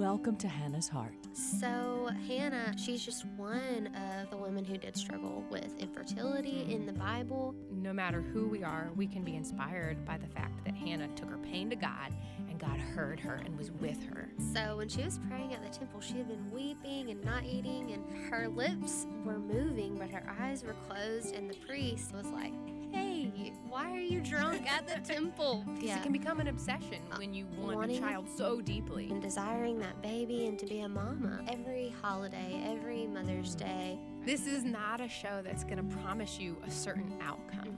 Welcome to Hannah's Heart. So Hannah, she's just one of the women who did struggle with infertility in the Bible. No matter who we are, we can be inspired by the fact that Hannah took her pain to God, and God heard her and was with her. So when she was praying at the temple, she had been weeping and not eating, and her lips were moving, but her eyes were closed, and the priest was like, "Hey, why are you drunk at the temple?" Because it can become an obsession when you want wanting a child so deeply. and desiring that baby and to be a mama. Every holiday, every Mother's Day. This is not a show that's going to promise you a certain outcome,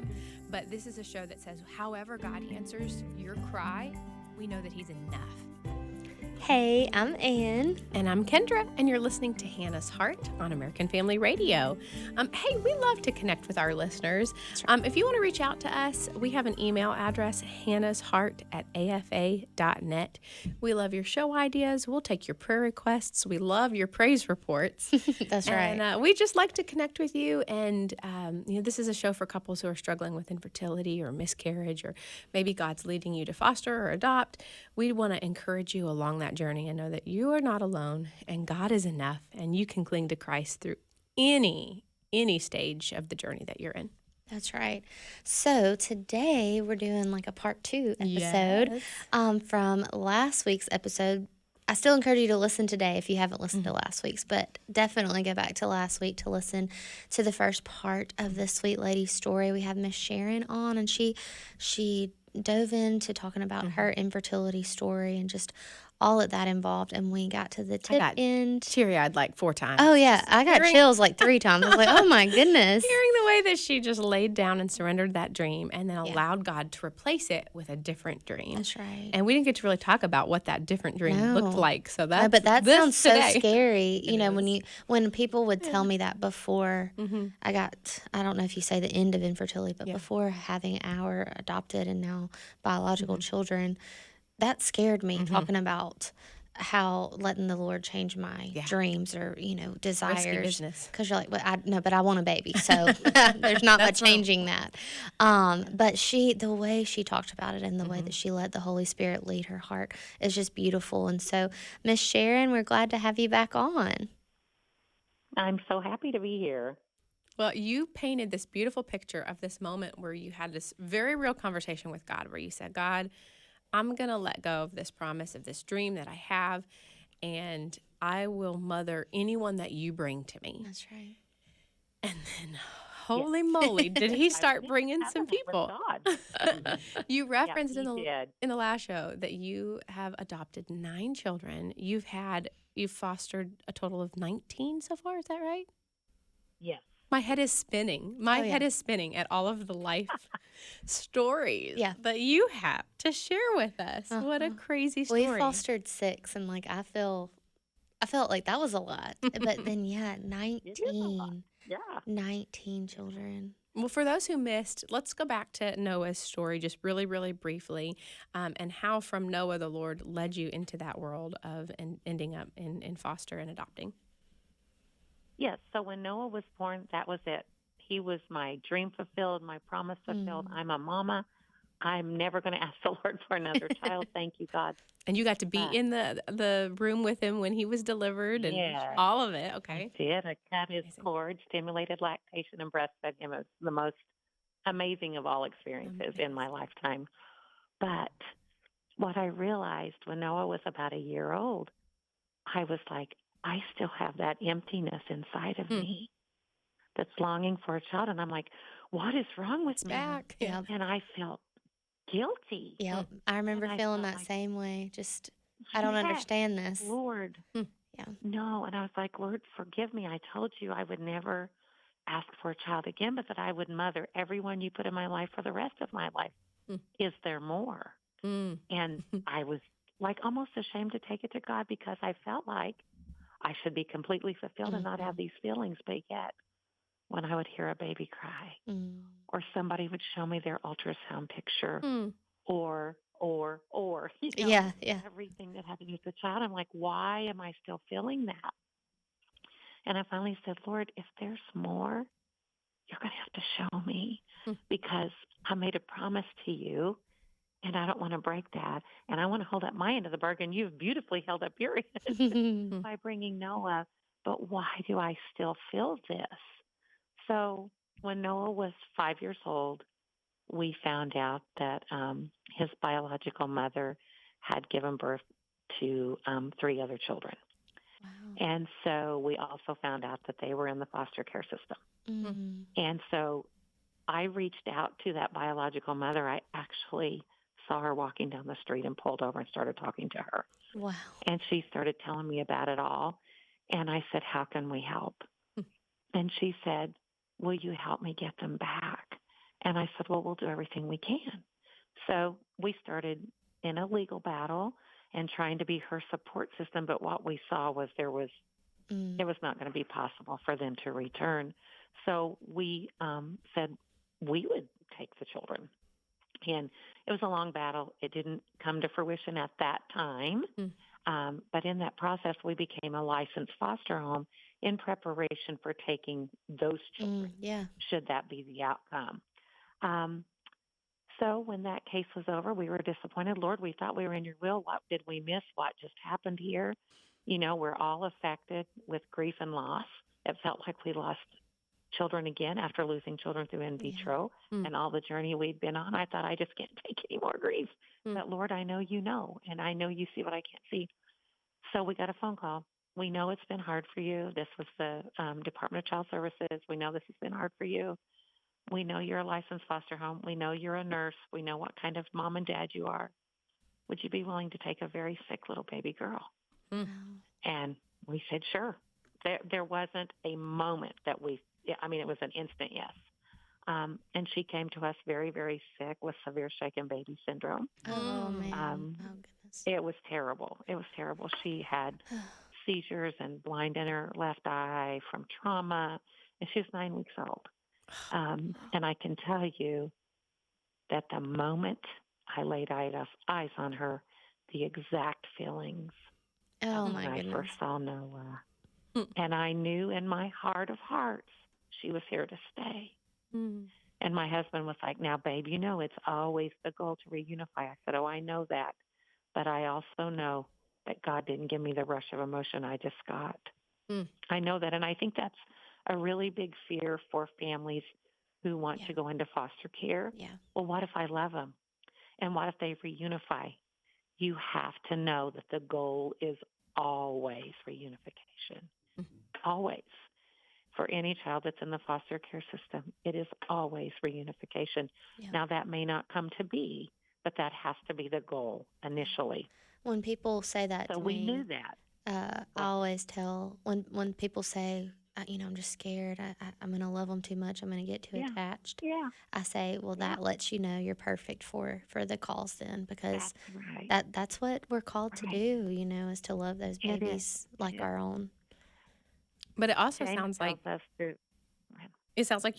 but this is a show that says, however God answers your cry, we know that He's enough. Hey, I'm Ann. And I'm Kendra, and you're listening to Hannah's Heart on American Family Radio. Hey, we love to connect with our listeners. If you want to reach out to us, we have an email address, hannahsheart@afa.net. We love your show ideas. We'll take your prayer requests. We love your praise reports. That's right. And we just like to connect with you. And, this is a show for couples who are struggling with infertility or miscarriage, or maybe God's leading you to foster or adopt. We want to encourage you along that journey and know that you are not alone and God is enough, and you can cling to Christ through any stage of the journey that you're in. That's right. So today we're doing like a part 2 episode from last week's episode. I still encourage you to listen today if you haven't listened to last week's, but definitely go back to last week to listen to the first part of this sweet lady's story. We have Miss Sharon on, and she dove into talking about her infertility story and just all of that involved, and we got to the tip end. Teary-eyed like 4 times. Oh, yeah. I got chills like 3 times. I was like, oh, my goodness. Hearing the way that she just laid down and surrendered that dream and then allowed God to replace it with a different dream. That's right. And we didn't get to really talk about what that different dream looked like. So that's but that this sounds today. so scary. You know, when people would tell me that before I don't know if you say the end of infertility, but before having our adopted and now biological children, that scared me, talking about how letting the Lord change my dreams or, desires. Because you're like, but I want a baby. So there's not much changing that. But the way she talked about it and the way that she let the Holy Spirit lead her heart is just beautiful. And so, Miss Sharon, we're glad to have you back on. I'm so happy to be here. Well, you painted this beautiful picture of this moment where you had this very real conversation with God, where you said, God, I'm going to let go of this promise, of this dream that I have, and I will mother anyone that you bring to me. That's right. And then, holy moly, did he start bringing some people? You referenced in the last show that you have adopted 9 children. You've fostered a total of 19 so far. Is that right? Yes. My head is spinning. My head is spinning at all of the life stories that you have to share with us. What a crazy story. We fostered 6, and I felt like that was a lot. But then 19. Yeah. 19 children. Well, for those who missed, let's go back to Noah's story just really, really briefly, and how from Noah the Lord led you into that world of ending up in foster and adopting. Yes, so when Noah was born, that was it. He was my dream fulfilled, my promise fulfilled. I'm a mama. I'm never going to ask the Lord for another child. Thank you, God. And you got to be in the room with him when he was delivered and all of it. Okay. I did. I cut his cord, stimulated lactation, and breastfed him. It was the most amazing of all experiences in my lifetime. But what I realized when Noah was about a year old, I was like, I still have that emptiness inside of me that's longing for a child. And I'm like, what is wrong with me? And I felt guilty. Yeah, I remember feeling that same way. Just, I don't understand this. Lord. No. And I was like, Lord, forgive me. I told you I would never ask for a child again, but that I would mother everyone you put in my life for the rest of my life. Is there more? And I was almost ashamed to take it to God, because I felt like I should be completely fulfilled and not have these feelings. But yet, when I would hear a baby cry, or somebody would show me their ultrasound picture, or everything that happened with the child, I'm like, why am I still feeling that? And I finally said, Lord, if there's more, you're going to have to show me, because I made a promise to you And I don't want to break that. And I want to hold up my end of the bargain. You've beautifully held up your end by bringing Noah. But why do I still feel this? So when Noah was 5 years old, we found out that his biological mother had given birth to 3 other children. Wow. And so we also found out that they were in the foster care system. Mm. And so I reached out to that biological mother. I actually saw her walking down the street and pulled over and started talking to her. Wow. And she started telling me about it all. And I said, how can we help? And she said, will you help me get them back? And I said, well, we'll do everything we can. So we started in a legal battle and trying to be her support system. But what we saw was it was not going to be possible for them to return. So we said we would take the children. And it was a long battle. It didn't come to fruition at that time. But in that process, we became a licensed foster home in preparation for taking those children, should that be the outcome. So when that case was over, we were disappointed. Lord, we thought we were in your will. What did we miss? What just happened here? You know, we're all affected with grief and loss. It felt like we lost children again after losing children through in vitro and all the journey we'd been on. I thought, I just can't take any more grief. But Lord, I know you know, and I know you see what I can't see. So we got a phone call. We know it's been hard for you. This was the Department of Child Services. We know this has been hard for you. We know you're a licensed foster home. We know you're a nurse. We know what kind of mom and dad you are. Would you be willing to take a very sick little baby girl? And we said, sure. There wasn't a moment that it was an instant yes. And she came to us very, very sick with severe shaken baby syndrome. Oh, man. Oh, goodness. It was terrible. It was terrible. She had seizures and blind in her left eye from trauma, and she was 9 weeks old. And I can tell you that the moment I laid eyes on her, the exact feelings when I first saw Noah. And I knew in my heart of hearts she was here to stay. And my husband was like, now, babe, you know it's always the goal to reunify. I said, oh, I know that. But I also know that God didn't give me the rush of emotion I just got. I know that. And I think that's a really big fear for families who want to go into foster care. Well, what if I love them? And what if they reunify? You have to know that the goal is always reunification. Always. For any child that's in the foster care system, it is always reunification. Now, that may not come to be, but that has to be the goal initially. When people say that to me, we knew that. I always tell, when people say, I'm just scared, I'm going to love them too much, I'm going to get too attached. I say, well, that lets you know you're perfect for the cause then, because that's what we're called to do, is to love those babies like our own. But it also sounds like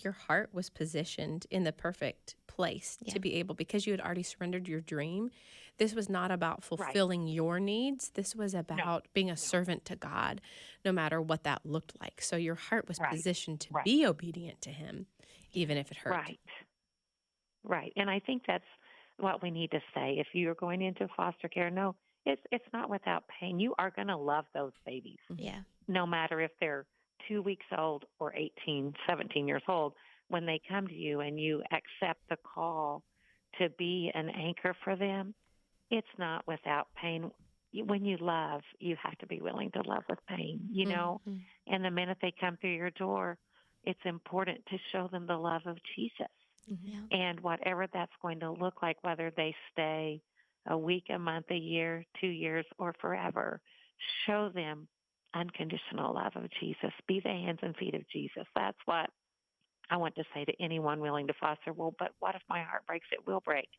your heart was positioned in the perfect place to be able, because you had already surrendered your dream. This was not about fulfilling your needs. This was about being a servant to God, no matter what that looked like. So your heart was positioned to be obedient to him, even if it hurt. Right. And I think that's what we need to say. If you're going into foster care, no, it's not without pain. You are going to love those babies. No matter if they're 2 weeks old or 18, 17 years old, when they come to you and you accept the call to be an anchor for them, it's not without pain. When you love, you have to be willing to love with pain, And the minute they come through your door, it's important to show them the love of Jesus. And whatever that's going to look like, whether they stay a week, a month, a year, 2 years, or forever, show them unconditional love of Jesus. Be the hands and feet of Jesus. That's what I want to say to anyone willing to foster. Well, but what if my heart breaks? It will break.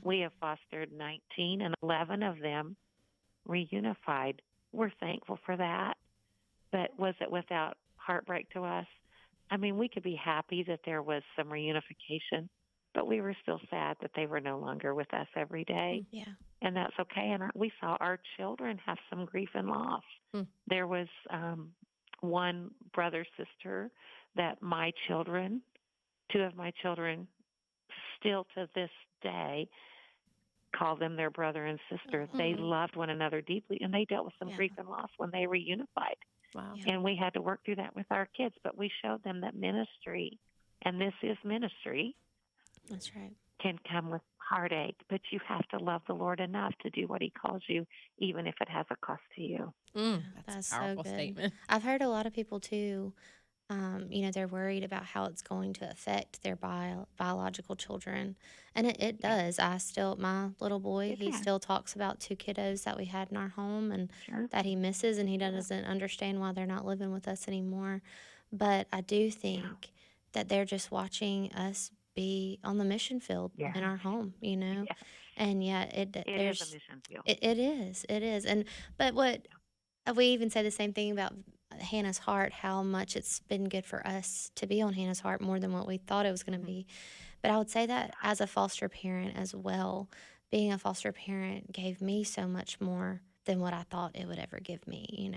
We have fostered 19, and 11 of them reunified. We're thankful for that. But was it without heartbreak to us? I mean, we could be happy that there was some reunification, but we were still sad that they were no longer with us every day. And that's okay. And we saw our children have some grief and loss. There was one brother, sister that two of my children, still to this day, call them their brother and sister. They loved one another deeply, and they dealt with some grief and loss when they reunified. Wow. Yeah. And we had to work through that with our kids, but we showed them that ministry, and this is ministry, That's right. can come with heartache, but you have to love the Lord enough to do what he calls you, even if it has a cost to you. That's a powerful statement. I've heard a lot of people too, they're worried about how it's going to affect their biological children. And it does. My little boy, he still talks about 2 kiddos that we had in our home and that he misses, and he doesn't understand why they're not living with us anymore. But I do think that they're just watching us be on the mission field in our home, and yet It is a mission field. it is. But what we even say the same thing about Hannah's Heart, how much it's been good for us to be on Hannah's Heart more than what we thought it was going to be. But I would say that as a foster parent as well, being a foster parent gave me so much more than what I thought it would ever give me,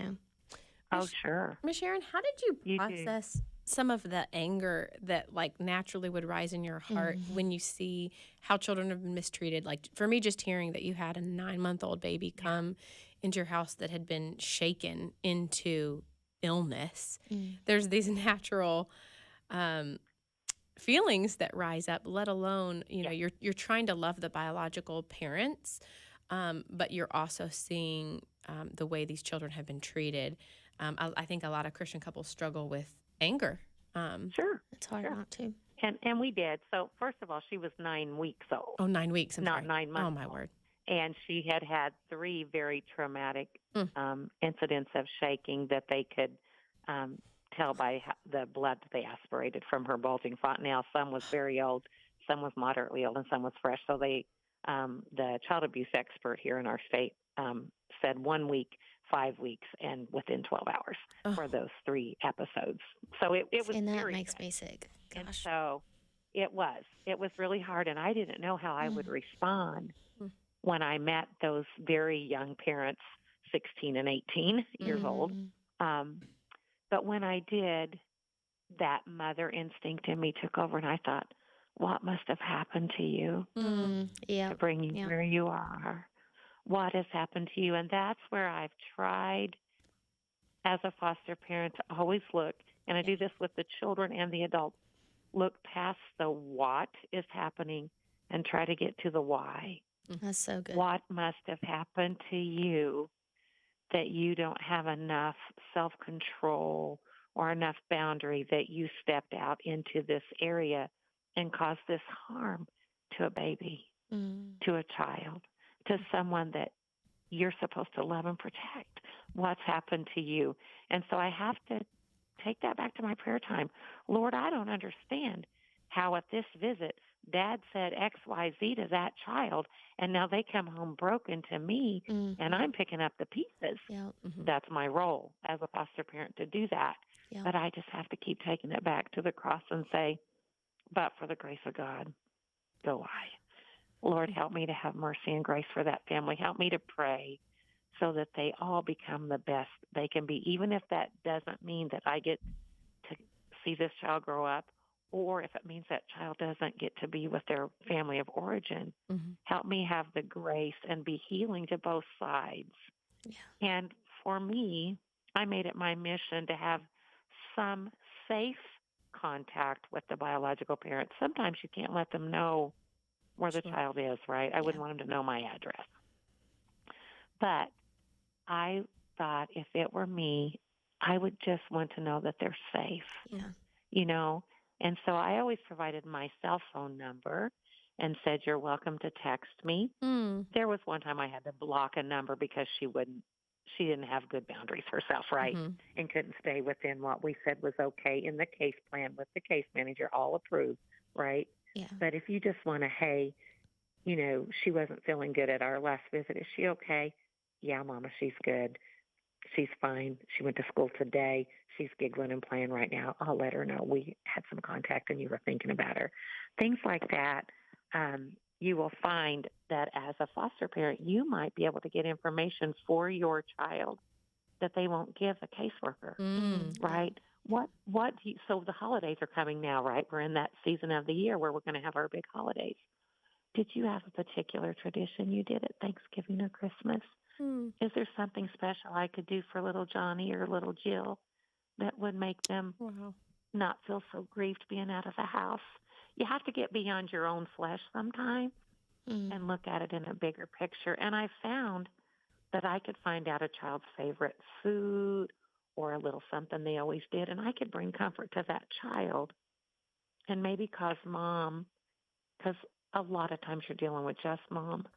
Oh, sure. Miss Sharon, how did you process some of the anger that naturally would rise in your heart when you see how children have been mistreated? Like for me, just hearing that you had a 9-month-old baby come into your house that had been shaken into illness. There's these natural feelings that rise up, let alone, you're trying to love the biological parents, but you're also seeing the way these children have been treated. I think a lot of Christian couples struggle with anger. Sure. It's hard not to. And we did. So first of all, she was 9 weeks old. Oh, 9 weeks. I'm not sorry. 9 months. Oh, my word. And she had 3 very traumatic incidents of shaking that they could tell by the blood that they aspirated from her bulging fontanelle. Some was very old, some was moderately old, and some was fresh. So the child abuse expert here in our state said 1 week, 5 weeks, and within 12 hours for those 3 episodes. So it was and that very makes good. me sick. Gosh. And so it was really hard, and I didn't know how I would respond when I met those very young parents, 16 and 18 years old. But when I did, that mother instinct in me took over, and I thought, what must have happened to you to bring you where you are? What has happened to you? And that's where I've tried as a foster parent to always look, and I do this with the children and the adults, look past the what is happening and try to get to the why. That's so good. What must have happened to you that you don't have enough self-control or enough boundary that you stepped out into this area and caused this harm to a baby, to a child, to someone that you're supposed to love and protect? What's happened to you? And so I have to take that back to my prayer time. Lord, I don't understand how at this visit Dad said X, Y, Z to that child, and now they come home broken to me, and I'm picking up the pieces. That's my role as a foster parent to do that. But I just have to keep taking it back to the cross and say, but for the grace of God, go I. Lord, help me to have mercy and grace for that family. Help me to pray so that they all become the best they can be, even if that doesn't mean that I get to see this child grow up, or if it means that child doesn't get to be with their family of origin. Help me have the grace and be healing to both sides. And for me, I made it my mission to have some safe contact with the biological parents. Sometimes you can't let them know where the child is, right? I wouldn't want them to know my address. But I thought if it were me, I would just want to know that they're safe, And so I always provided my cell phone number and said, you're welcome to text me. There was one time I had to block a number because she didn't have good boundaries herself, right? And couldn't stay within what we said was okay in the case plan with the case manager, all approved, right? But if you just want to, hey, she wasn't feeling good at our last visit. Is she okay? Yeah, Mama, she's good. She's fine. She went to school today. She's giggling and playing right now. I'll let her know we had some contact and you were thinking about her. Things like that. You will find that as a foster parent, you might be able to get information for your child that they won't give a caseworker, right? So the holidays are coming now, right? We're in that season of the year where we're going to have our big holidays. Did you have a particular tradition you did at Thanksgiving or Christmas? Hmm. Is there something special I could do for little Johnny or little Jill that would make them Wow. not feel so grieved being out of the house? You have to get beyond your own flesh sometimes and look at it in a bigger picture. And I found that I could find out a child's favorite food or a little something they always did, and I could bring comfort to that child and maybe cause mom, because a lot of times you're dealing with just mom.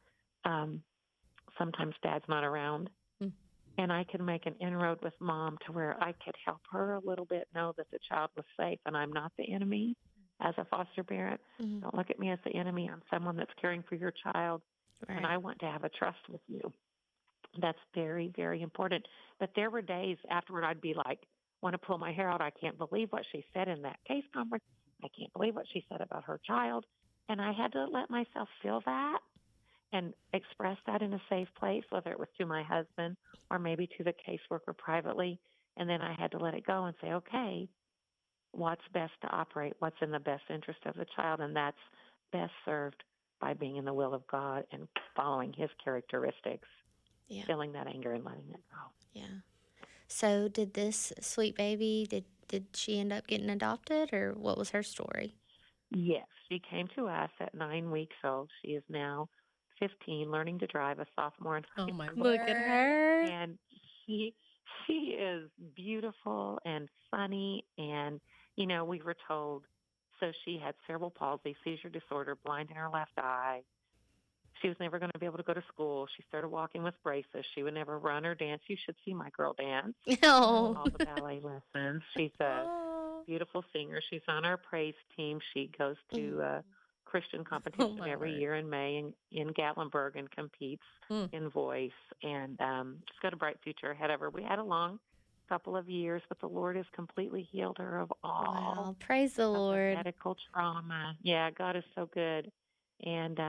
Sometimes dad's not around. Mm. And I could make an inroad with mom to where I could help her a little bit know that the child was safe and I'm not the enemy as a foster parent. Don't look at me as the enemy. I'm someone that's caring for your child, and I want to have a trust with you. That's very, very important. But there were days afterward I'd be like, want to pull my hair out. I can't believe what she said in that case conference. I can't believe what she said about her child. And I had to let myself feel that and express that in a safe place, whether it was to my husband or maybe to the caseworker privately. And then I had to let it go and say, okay, what's best to operate, what's in the best interest of the child, and that's best served by being in the will of God and following his characteristics, feeling that anger and letting it go. Yeah. So did this sweet baby, did she end up getting adopted, or what was her story? Yes, she came to us at 9 weeks old. She is now 15, learning to drive, a sophomore in high Oh my school. Look at her. And she is beautiful and funny. And, you know, we were told, so she had cerebral palsy, seizure disorder, blind in her left eye. She was never going to be able to go to school. She started walking with braces. She would never run or dance. You should see my girl dance. Oh. All the ballet lessons. She's a beautiful singer. She's on our praise team. She goes to a Christian competition every year in May in Gatlinburg and competes in voice. And she's got a bright future ahead of her. We had a long couple of years, but the Lord has completely healed her of all Wow. Praise the of the Lord. medical trauma. Yeah, God is so good. And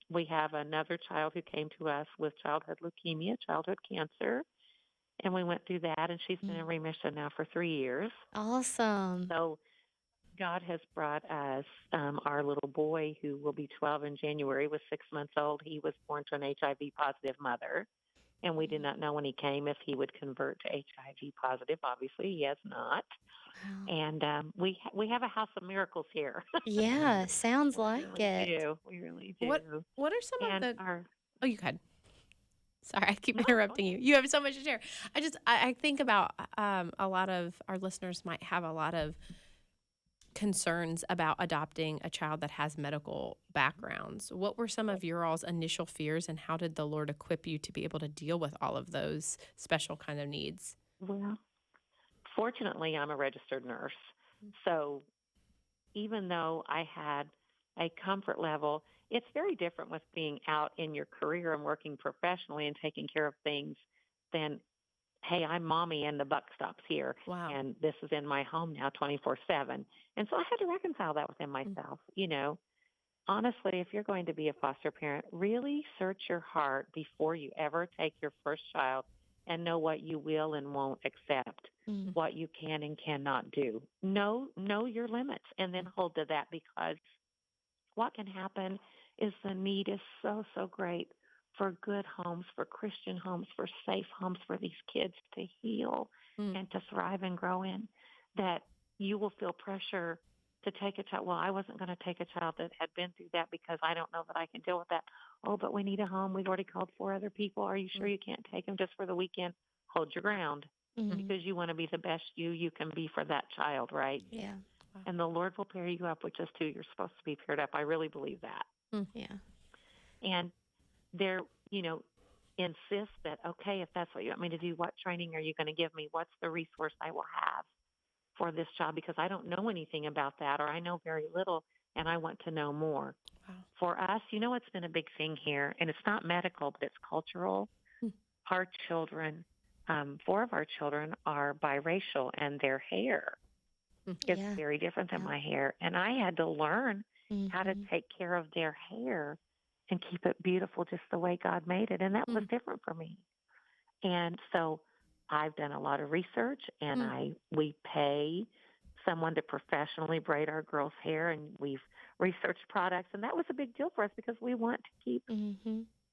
we have another child who came to us with childhood leukemia, childhood cancer. And we went through that, and she's been in remission now for 3 years. Awesome. So God has brought us our little boy, who will be 12 in January, was 6 months old. He was born to an HIV-positive mother, and we did not know when he came if he would convert to HIV positive. Obviously, he has not. Wow. And we have a house of miracles here. Yeah, sounds like We it. do. We really do. What are some And of the our Oh, you could. Sorry, I keep interrupting you. You have so much to share. I think about a lot of our listeners might have a lot of concerns about adopting a child that has medical backgrounds. What were some of your all's initial fears, and how did the Lord equip you to be able to deal with all of those special kind of needs? Well, fortunately, I'm a registered nurse. So even though I had a comfort level, it's very different with being out in your career and working professionally and taking care of things than, hey, I'm mommy and the buck stops here. Wow. And this is in my home now 24/7. And so I had to reconcile that within myself. You know, honestly, if you're going to be a foster parent, really search your heart before you ever take your first child and know what you will and won't accept, what you can and cannot do. Know your limits and then hold to that, because what can happen is the need is so, so great for good homes, for Christian homes, for safe homes for these kids to heal and to thrive and grow in, that you will feel pressure to take a child. Well, I wasn't going to take a child that had been through that because I don't know that I can deal with that. Oh, but we need a home. We've already called 4 other people. Are you sure you can't take them just for the weekend? Hold your ground, because you want to be the best you can be for that child, right? Yeah. And the Lord will pair you up with just who you're supposed to be paired up. I really believe that. Yeah. And they're, you know, insist that, okay, if that's what you want me to do, what training are you going to give me? What's the resource I will have for this child? Because I don't know anything about that, or I know very little, and I want to know more. Wow. For us, you know, it's been a big thing here, and it's not medical, but it's cultural. Our children, 4 of our children are biracial, and their hair is very different than my hair. And I had to learn how to take care of their hair and keep it beautiful just the way God made it. And that was different for me. And so I've done a lot of research, and we pay someone to professionally braid our girls' hair, and we've researched products, and that was a big deal for us because we want to keep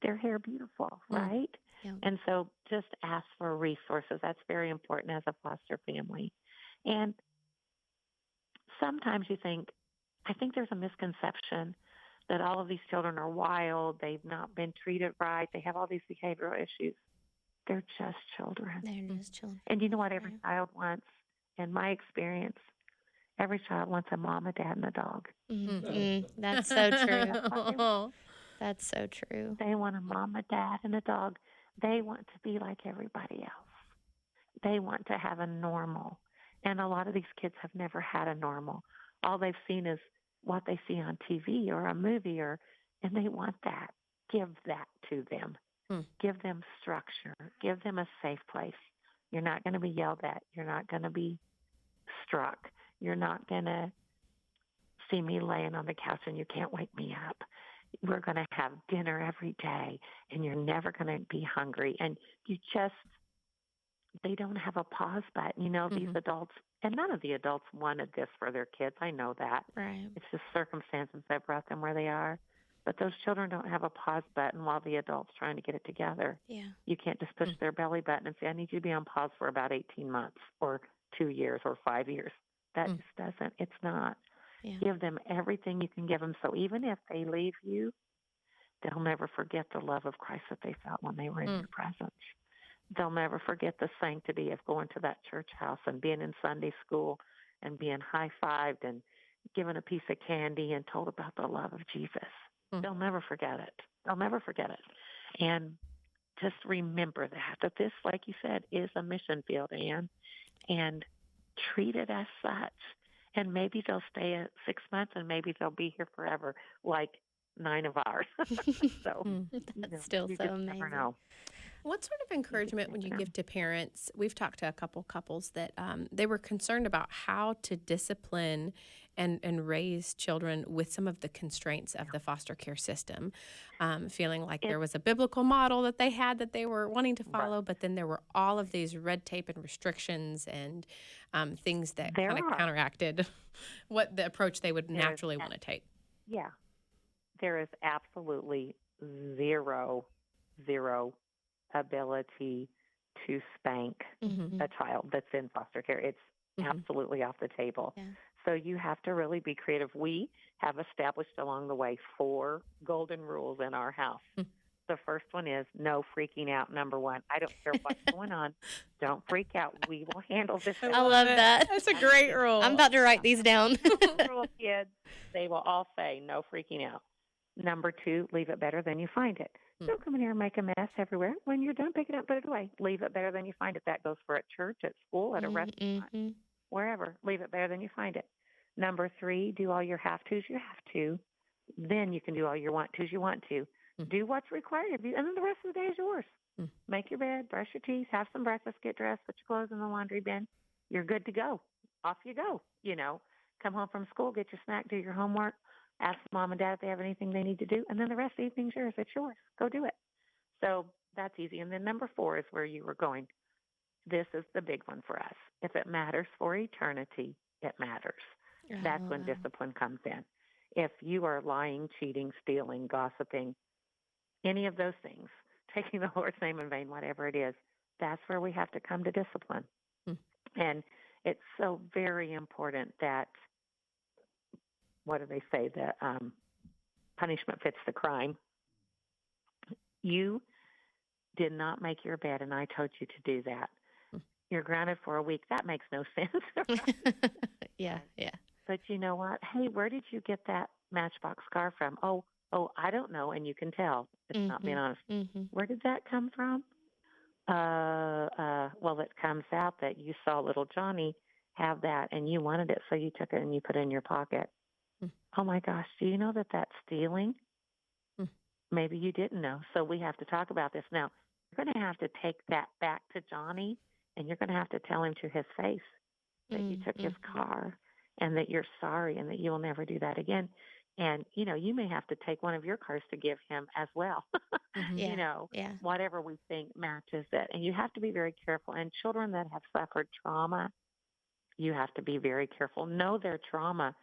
their hair beautiful, right? Yeah. And so just ask for resources. That's very important as a foster family. And sometimes I think there's a misconception that all of these children are wild, they've not been treated right, they have all these behavioral issues. They're just children. They're just children. And you know what every child wants? In my experience, every child wants a mom, a dad, and a dog. That's so true. That's so true. They want a mom, a dad, and a dog. They want to be like everybody else. They want to have a normal. And a lot of these kids have never had a normal. All they've seen is what they see on TV or a movie, and they want that. Give that to them. Give them structure. Give them a safe place. You're not going to be yelled at. You're not going to be struck. You're not going to see me laying on the couch and you can't wake me up. We're going to have dinner every day, and you're never going to be hungry. And they don't have a pause button. These adults, and none of the adults wanted this for their kids. I know that. Right. It's just circumstances that brought them where they are. But those children don't have a pause button while the adult's trying to get it together. Yeah. You can't just push their belly button and say, I need you to be on pause for about 18 months or 2 years or 5 years. That just doesn't. It's not. Yeah. Give them everything you can give them. So even if they leave you, they'll never forget the love of Christ that they felt when they were in your presence. They'll never forget the sanctity of going to that church house and being in Sunday school and being high-fived and given a piece of candy and told about the love of Jesus. They'll never forget it. They'll never forget it. And just remember that this, like you said, is a mission field, Ann, and treat it as such. And maybe they'll stay 6 months, and maybe they'll be here forever, like 9 of ours. So that's still so amazing. Never know. What sort of encouragement would you give to parents? We've talked to a couple couples that they were concerned about how to discipline and raise children with some of the constraints of the foster care system, feeling like there was a biblical model that they had that they were wanting to follow, but then there were all of these red tape and restrictions and things that kind of counteracted what the approach they would naturally want to take. Yeah. There is absolutely zero ability to spank a child that's in foster care. It's absolutely off the table. Yeah. So you have to really be creative. We have established along the way 4 golden rules in our house. The first one is no freaking out, number 1. I don't care what's going on. Don't freak out. We will handle this. I love that. That's a great rule. I'm about to write these down. Rule kids, they will all say no freaking out. Number 2, leave it better than you find it. Don't come in here and make a mess everywhere. When you're done, pick it up, put it away. Leave it better than you find it. That goes for at church, at school, at a restaurant, wherever. Leave it better than you find it. Number 3, do all your have-tos you have to. Then you can do all your want-tos you want to. Do what's required of you, and then the rest of the day is yours. Make your bed, brush your teeth, have some breakfast, get dressed, put your clothes in the laundry bin. You're good to go. Off you go. Come home from school, get your snack, do your homework. Ask mom and dad if they have anything they need to do, and then the rest of the evening's yours. It's yours. Go do it. So that's easy. And then number 4 is where you were going. This is the big one for us. If it matters for eternity, it matters. That's when discipline comes in. If you are lying, cheating, stealing, gossiping, any of those things, taking the Lord's name in vain, whatever it is, that's where we have to come to discipline. And it's so very important that, what do they say, that punishment fits the crime. You did not make your bed, and I told you to do that. You're grounded for a week. That makes no sense. Yeah. But you know what? Hey, where did you get that Matchbox car from? Oh, I don't know, and you can tell. It's not being honest. Where did that come from? Well, it comes out that you saw little Johnny have that, and you wanted it, so you took it and you put it in your pocket. Oh, my gosh. Do you know that that's stealing? Maybe you didn't know. So we have to talk about this. Now, you're going to have to take that back to Johnny, and you're going to have to tell him to his face that you took his car and that you're sorry and that you'll never do that again. And, you may have to take one of your cars to give him as well. Whatever we think matches it. And you have to be very careful. And children that have suffered trauma, you have to be very careful. Know their trauma.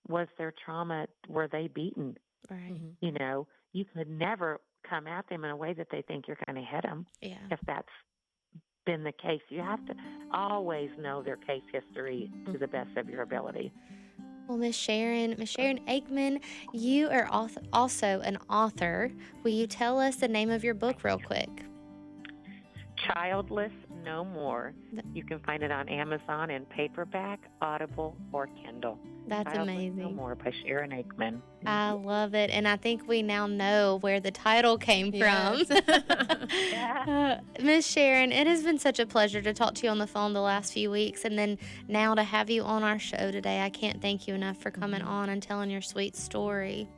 Was their trauma, were they beaten? Right. You know, you could never come at them in a way that they think you're going to hit them. Yeah. If that's been the case, you have to always know their case history to the best of your ability. Well, Miss Sharon Aikman, you are also an author. Will you tell us the name of your book real quick? Childless No More. You can find it on Amazon in paperback, Audible, or Kindle. That's Childless amazing. No More by Sharon Aikman. I love it. And I think we now know where the title came from. Miss Sharon, it has been such a pleasure to talk to you on the phone the last few weeks. And then now to have you on our show today. I can't thank you enough for coming on and telling your sweet story.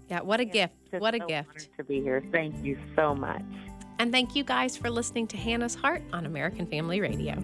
Yeah, what a gift. What a so gift. Honored to be here. Thank you so much. And thank you guys for listening to Hannah's Heart on American Family Radio.